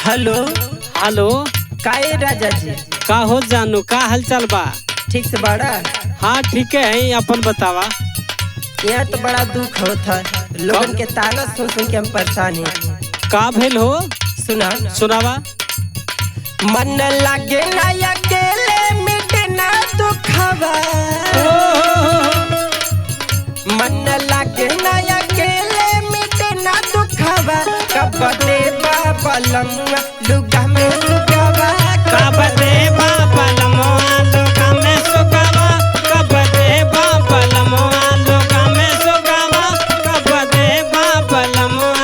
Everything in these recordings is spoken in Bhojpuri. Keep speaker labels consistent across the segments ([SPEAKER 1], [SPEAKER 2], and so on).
[SPEAKER 1] हेलो।
[SPEAKER 2] हेलो।
[SPEAKER 1] काहे राजा जी?
[SPEAKER 2] का हो जानू, का हालचाल बा?
[SPEAKER 1] ठीक से बाड़ा?
[SPEAKER 2] हाँ ठीक है, अपन बतावा।
[SPEAKER 1] यहाँ तो बड़ा दुख होता है, लोगन के ताना सुन सुन के हम परेशान हैं।
[SPEAKER 2] का भेल हो?
[SPEAKER 1] सुना
[SPEAKER 2] सुनावा।
[SPEAKER 1] मन लागे ना अकेले मिटे ना दुखवा, मन लागे ना अकेले मिटे ना दुखवा, कब देबा बलमुआ लुगा में सुगवा,
[SPEAKER 2] कब देबा बलमुआ लुगा में सुगवा, कब देबा बलमुआ लुगा में सुगवा, कब देबा बलमुआ।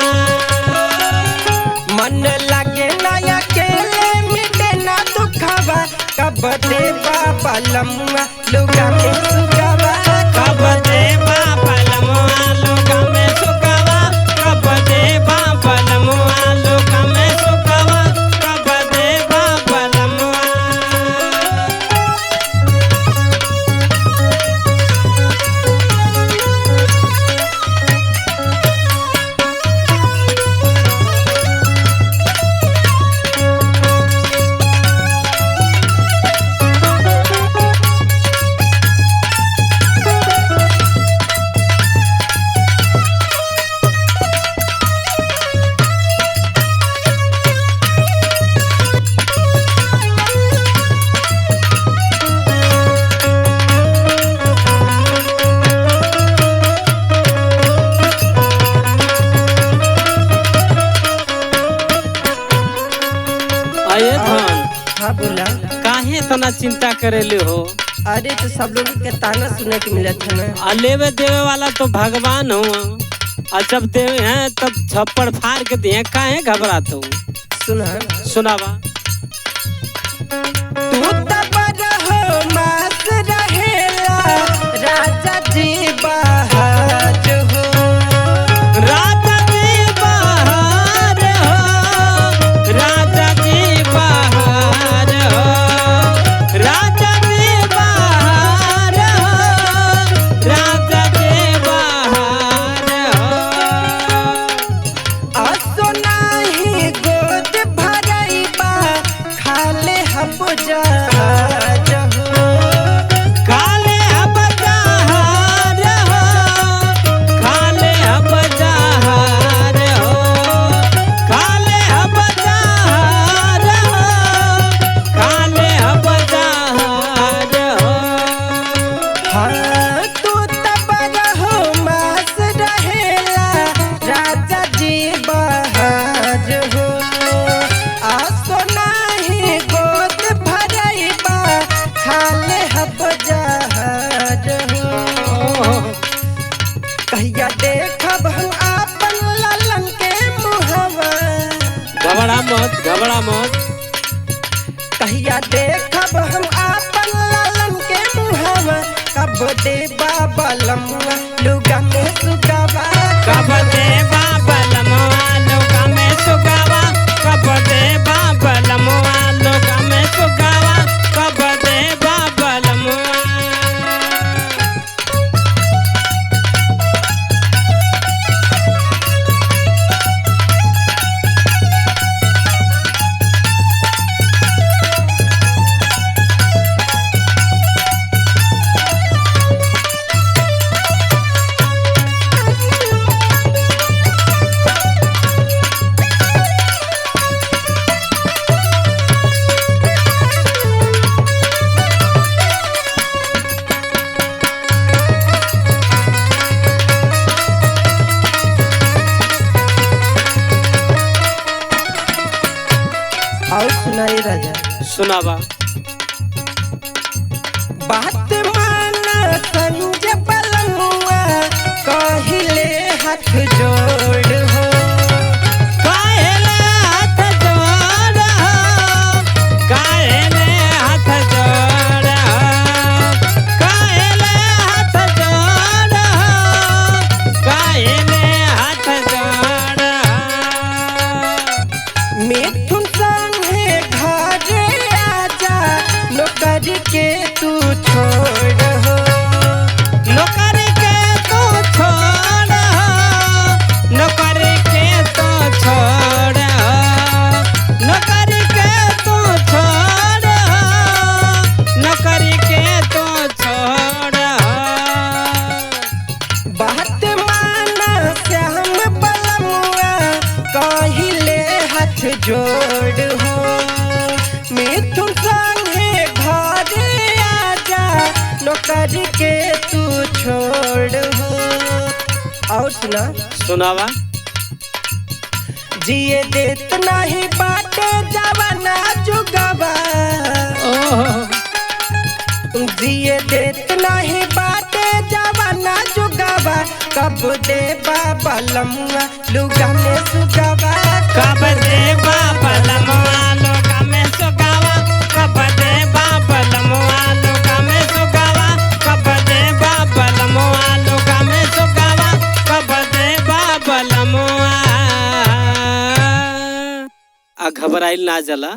[SPEAKER 1] मन लागे ना अकेले मिटे ना दुखवा, कब देबा बलमुआ लुगा में सुगवा,
[SPEAKER 2] कब देबा बलमुआ लुगा में सुगवा, कब देबा बलमुआ लुगा में सुगवा, कब देबा बलमुआ। आये धन,
[SPEAKER 1] हाँ बोला।
[SPEAKER 2] काहे इतना चिंता करेले हो?
[SPEAKER 1] अरे तो सब लोग के ताना सुने के मिलत है ना।
[SPEAKER 2] लेवे देवे वाला तो भगवान हो, और जब देवे हैं तब छप्पड़ फाड़ के दिए, काहे घबराते हो?
[SPEAKER 1] सुना
[SPEAKER 2] सुनावा।
[SPEAKER 1] तू तबर हो मास रहेला राजा जी बहार हो,
[SPEAKER 2] राजा जी बहार हो, राजा जी बहार हो, राजा जी बहार हो, राजा जी बहार हो।
[SPEAKER 1] असोनाही गोद भरईबा खाले हम जहाज हो,
[SPEAKER 2] काले अब जहार हो, काले अब जहार हो, काले अब जहार हो, काले अब जहार हो।
[SPEAKER 1] हाँ तू तबर हो मास रहेला राजा जी बहार हो, असोनाही गोद भरईबा खाले हम जहाज हो। कहिया देखब हम आपन ललन के मुहवा,
[SPEAKER 2] घबरा मत, घबरा मत।
[SPEAKER 1] कहिया देखब हम आपन ललन के मुहवा, कब देबा बलमुआ लुगा में सुगवा,
[SPEAKER 2] कब देबा बलमुआ लुगा में सुगवा, कब देबा बलमुआ लुगा में सुगवा, कब देबा बलमुआ।
[SPEAKER 1] और सुनाई राजा।
[SPEAKER 2] सुनावा।
[SPEAKER 1] बात माना संज बलमुआ कहिले हाथ जोड़ हो,
[SPEAKER 2] काहेले हाथ जोड़ हो, काहेले हाथ जोड़ हो, काहेले हाथ जोड़ हो, काहेले हाथ जोड़ हो।
[SPEAKER 1] मिथुन संगे घरे आजा नौकरी के तू छोड़ हो,
[SPEAKER 2] नौकरी के तू छोड़ हो, नौकरी के तू छोड़ हो,
[SPEAKER 1] जोड़ हो। मिथुन संगे घरे आजा नौकरी के तू छोड़ हो। और सुना
[SPEAKER 2] सुनावा।
[SPEAKER 1] जिए देत नहीं बाटे जवाना जुगवा। जिए देत नहीं बाटे जवाना जुगवा। कब दे बाबा लमुआ लुगा में सुगवा।
[SPEAKER 2] कब दे बाबा लमुआ लुगा में सुगवा। कब दे बाबा लमुआ लुगा में सुगवा। कब दे बाबा लमुआ लुगा में सुगवा। कब दे बाबा लमुआ। आ घबराइल ना जला।